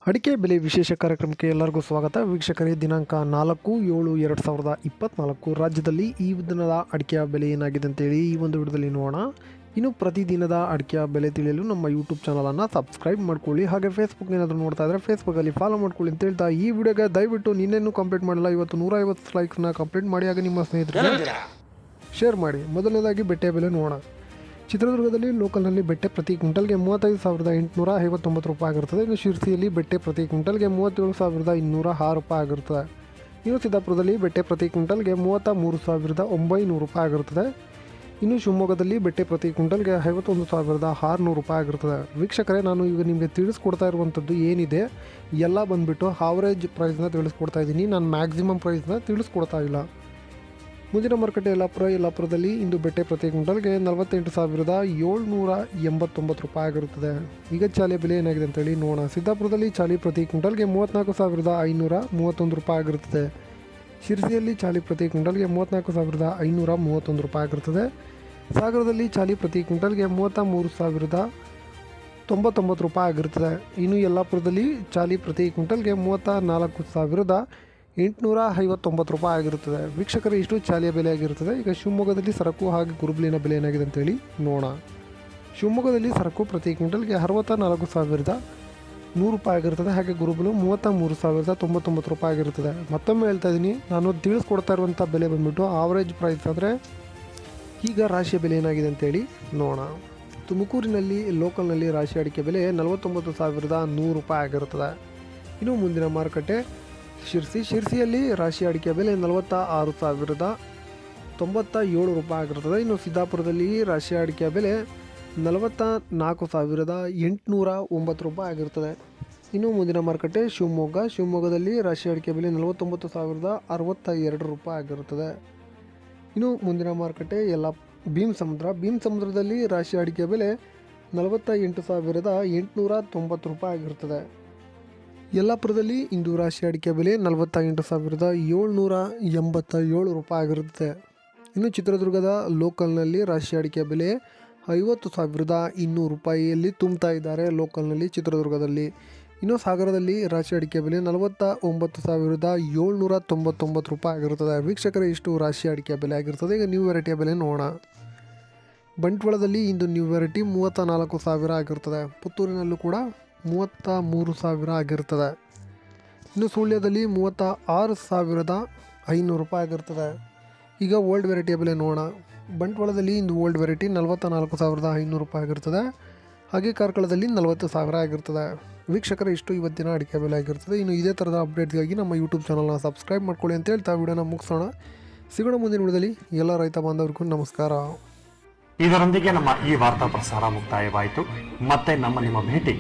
ಅಡಿಕೆ ಬೆಲೆ ವಿಶೇಷ ಕಾರ್ಯಕ್ರಮಕ್ಕೆ ಎಲ್ಲರಿಗೂ ಸ್ವಾಗತ. ವೀಕ್ಷಕರೇ, ದಿನಾಂಕ 4/7/2024 ರಾಜ್ಯದಲ್ಲಿ ಈ ದಿನದ ಅಡಿಕೆಯ ಬೆಲೆ ಏನಾಗಿದೆ ಅಂತೇಳಿ ಈ ಒಂದು ವಿಡಿಯೋದಲ್ಲಿ ನೋಡೋಣ. ಇನ್ನು ಪ್ರತಿದಿನದ ಅಡಿಕೆಯ ಬೆಲೆ ತಿಳಿಯಲು ನಮ್ಮ ಯೂಟ್ಯೂಬ್ ಚಾನಲನ್ನು ಸಬ್ಸ್ಕ್ರೈಬ್ ಮಾಡ್ಕೊಳ್ಳಿ. ಹಾಗೆ ಫೇಸ್ಬುಕ್ ಏನಾದರೂ ನೋಡ್ತಾ ಇದ್ದರೆ ಫೇಸ್ಬುಕ್ಕಲ್ಲಿ ಫಾಲೋ ಮಾಡ್ಕೊಳ್ಳಿ ಅಂತ ಹೇಳ್ತಾ ಈ ವಿಡಿಯೋಗೆ ದಯವಿಟ್ಟು ನಿನ್ನೇನು ಕಂಪ್ಲೀಟ್ ಮಾಡಿಲ್ಲ, ಇವತ್ತು 150 ಲೈಕ್ಸ್ನ ಕಂಪ್ಲೀಟ್ ಮಾಡಿ ಹಾಗೆ ನಿಮ್ಮ ಸ್ನೇಹಿತರಿಗೆ ಶೇರ್ ಮಾಡಿ. ಮೊದಲನೇದಾಗಿ ಬೆಟ್ಟೆಯ ಬೆಲೆ ನೋಡೋಣ. ಚಿತ್ರದುರ್ಗದಲ್ಲಿ ಲೋಕಲ್ನಲ್ಲಿ ಬೆಟ್ಟೆ ಪ್ರತಿ ಕ್ವಿಂಟಲ್ಗೆ 35,859 ರೂಪಾಯಿ ಆಗಿರ್ತದೆ. ಇನ್ನು ಶಿರ್ಸಿಯಲ್ಲಿ ಬೆಟ್ಟೆ ಪ್ರತಿ ಕ್ವಿಂಟಲ್ಗೆ 37,206 ರೂಪಾಯಿ ಆಗಿರ್ತದೆ. ಇನ್ನು ಸಿದ್ದಾಪುರದಲ್ಲಿ ಬೆಟ್ಟೆ ಪ್ರತಿ ಕ್ವಿಂಟಲ್ಗೆ 33,900 ರೂಪಾಯಿ ಆಗಿರ್ತದೆ. ಇನ್ನು ಶಿವಮೊಗ್ಗದಲ್ಲಿ ಬೆಟ್ಟೆ ಪ್ರತಿ ಕ್ವಿಂಟಲ್ಗೆ 51,600 ರೂಪಾಯಿ ಆಗಿರ್ತದೆ. ವೀಕ್ಷಕರೇ, ನಾನು ಈಗ ನಿಮಗೆ ತಿಳಿಸ್ಕೊಡ್ತಾ ಇರುವಂಥದ್ದು ಏನಿದೆ ಎಲ್ಲ ಬಂದುಬಿಟ್ಟು ಆವರೇಜ್ ಪ್ರೈಸ್ನ ತಿಳಿಸ್ಕೊಡ್ತಾ ಇದ್ದೀನಿ. ನಾನು ಮ್ಯಾಕ್ಸಿಮಮ್ ಪ್ರೈಸ್ನ ತಿಳಿಸ್ಕೊಡ್ತಾ ಇಲ್ಲ. ಮುಂದಿನ ಮಾರುಕಟ್ಟೆ ಯಲ್ಲಾಪುರದಲ್ಲಿ ಇಂದು ಬೆಟ್ಟೆ ಪ್ರತಿ ಕ್ವಿಂಟಲ್ಗೆ 48,789 ರೂಪಾಯಿ ಆಗಿರುತ್ತದೆ. ಈಗ ಚಾಲಿ ಬೆಲೆ ಏನಾಗಿದೆ ಅಂತೇಳಿ ನೋಡೋಣ. ಸಿದ್ದಾಪುರದಲ್ಲಿ ಚಾಲಿ ಪ್ರತಿ ಕ್ವಿಂಟಲ್ಗೆ 34,531 ರೂಪಾಯಿ ಆಗಿರುತ್ತದೆ. ಶಿರ್ಸಿಯಲ್ಲಿ ಚಾಲಿ ಪ್ರತಿ ಕ್ವಿಂಟಲ್ಗೆ 34,531 ರೂಪಾಯಿ ಆಗಿರುತ್ತದೆ. ಸಾಗರದಲ್ಲಿ ಚಾಲಿ ಪ್ರತಿ ಕ್ವಿಂಟಲ್ಗೆ 33,099 ರೂಪಾಯಿ ಆಗಿರುತ್ತದೆ. ಇನ್ನು ಯಲ್ಲಾಪುರದಲ್ಲಿ ಚಾಲಿ ಪ್ರತಿ ಕ್ವಿಂಟಲ್ಗೆ 34,859 ರೂಪಾಯಿ ಆಗಿರುತ್ತದೆ. ವೀಕ್ಷಕರು, ಇಷ್ಟು ಚಾಲಿಯ ಬೆಲೆ ಆಗಿರುತ್ತದೆ. ಈಗ ಶಿವಮೊಗ್ಗದಲ್ಲಿ ಸರಕು ಹಾಗೆ ಗುರುಬಲಿನ ಬೆಲೆ ಏನಾಗಿದೆ ಅಂತೇಳಿ ನೋಡೋಣ. ಶಿವಮೊಗ್ಗದಲ್ಲಿ ಸರಕು ಪ್ರತಿ ಕ್ವಿಂಟಲ್ಗೆ 64,100 ರೂಪಾಯಿ ಆಗಿರ್ತದೆ. ಹಾಗೆ ಗುರುಬಲು 33,099 ರೂಪಾಯಿ ಆಗಿರುತ್ತದೆ. ಮತ್ತೊಮ್ಮೆ ಹೇಳ್ತಾ ಇದ್ದೀನಿ, ನಾನು ತಿಳಿಸ್ಕೊಡ್ತಾ ಇರುವಂಥ ಬೆಲೆ ಬಂದುಬಿಟ್ಟು ಆವರೇಜ್ ಪ್ರೈಸ್ ಆದರೆ ಈಗ ರಾಶಿಯ ಬೆಲೆ ಏನಾಗಿದೆ ಅಂತೇಳಿ ನೋಡೋಣ. ತುಮಕೂರಿನಲ್ಲಿ ಲೋಕಲ್ನಲ್ಲಿ ರಾಶಿ ಅಡಿಕೆ ಬೆಲೆ 49,100 ರೂಪಾಯಿ ಆಗಿರುತ್ತದೆ. ಇನ್ನು ಮುಂದಿನ ಮಾರುಕಟ್ಟೆ ಶಿರ್ಸಿಯಲ್ಲಿ ರಾಶಿ ಅಡಿಕೆ ಬೆಲೆ 46,097 ರೂಪಾಯಿ ಆಗಿರುತ್ತದೆ. ಇನ್ನು ಸಿದ್ದಾಪುರದಲ್ಲಿ ರಾಶಿ ಅಡಿಕೆ ಬೆಲೆ 44,809 ರೂಪಾಯಿ ಆಗಿರುತ್ತದೆ. ಇನ್ನು ಮುಂದಿನ ಮಾರುಕಟ್ಟೆ ಶಿವಮೊಗ್ಗದಲ್ಲಿ ರಾಶಿ ಅಡಿಕೆ ಬೆಲೆ 49,062 ರೂಪಾಯಿ ಆಗಿರುತ್ತದೆ. ಇನ್ನು ಮುಂದಿನ ಮಾರುಕಟ್ಟೆ ಭೀಮಸಮುದ್ರದಲ್ಲಿ ರಾಶಿ ಅಡಿಕೆ ಬೆಲೆ 48,890 ರೂಪಾಯಿ ಆಗಿರುತ್ತದೆ. ಯಲ್ಲಾಪುರದಲ್ಲಿ ಇಂದು ರಾಶಿ ಅಡಿಕೆ ಬೆಲೆ 48,787 ರೂಪಾಯಿ ಆಗಿರುತ್ತದೆ. ಇನ್ನು ಚಿತ್ರದುರ್ಗದ ಲೋಕಲ್ನಲ್ಲಿ ರಾಶಿ ಅಡಿಕೆ ಬೆಲೆ 50,200 ರೂಪಾಯಿಯಲ್ಲಿ ತುಂಬ್ತಾ ಇದ್ದಾರೆ ಲೋಕಲ್ನಲ್ಲಿ ಚಿತ್ರದುರ್ಗದಲ್ಲಿ. ಇನ್ನು ಸಾಗರದಲ್ಲಿ ರಾಶಿ ಅಡಿಕೆ ಬೆಲೆ 49,799 ರೂಪಾಯಿ ಆಗಿರುತ್ತದೆ. ವೀಕ್ಷಕರೇ, ಇಷ್ಟು ರಾಶಿ ಅಡಿಕೆ ಬೆಲೆ ಆಗಿರ್ತದೆ. ಈಗ ನ್ಯೂ ವೆರೈಟಿಯ ಬೆಲೆ ನೋಡೋಣ. ಬಂಟ್ವಾಳದಲ್ಲಿ ಇಂದು ನ್ಯೂ ವೆರೈಟಿ 34,000 ಆಗಿರ್ತದೆ. ಪುತ್ತೂರಿನಲ್ಲೂ ಕೂಡ 33,000 ಆಗಿರ್ತದೆ. ಇನ್ನು ಸುಳ್ಯದಲ್ಲಿ 36,500 ರೂಪಾಯಿ ಆಗಿರ್ತದೆ. ಈಗ ಓಲ್ಡ್ ವೆರೈಟಿಯ ಬೆಲೆ ನೋಡೋಣ. ಬಂಟ್ವಾಳದಲ್ಲಿ ಇಂದು ಓಲ್ಡ್ ವೆರೈಟಿ 44,500 ರೂಪಾಯಿ ಆಗಿರ್ತದೆ. ಹಾಗೆ ಕಾರ್ಕಳದಲ್ಲಿ 40,000 ಆಗಿರ್ತದೆ. ವೀಕ್ಷಕರೇ, ಇಷ್ಟು ಇವತ್ತಿನ ಅಡಿಕೆ ಬೆಲೆ ಆಗಿರ್ತದೆ. ಇನ್ನು ಇದೇ ಥರದ ಅಪ್ಡೇಟ್ಗಾಗಿ ನಮ್ಮ ಯೂಟ್ಯೂಬ್ ಚಾನಲ್ನ ಸಬ್ಸ್ಕ್ರೈಬ್ ಮಾಡ್ಕೊಳ್ಳಿ ಅಂತ ಹೇಳ್ತಾ ವಿಡಿಯೋನ ಮುಗಿಸೋಣ. ಸಿಗೋಣ ಮುಂದಿನ ವಿಡಿಯೋದಲ್ಲಿ. ಎಲ್ಲ ರೈತ ಬಾಂಧವರಿಗೂ ನಮಸ್ಕಾರ. ಇದರೊಂದಿಗೆ ನಮ್ಮ ಈ ವಾರ್ತಾ ಪ್ರಸಾರ ಮುಕ್ತಾಯವಾಯಿತು. ಮತ್ತೆ ನಿಮ್ಮ ಭೇಟಿ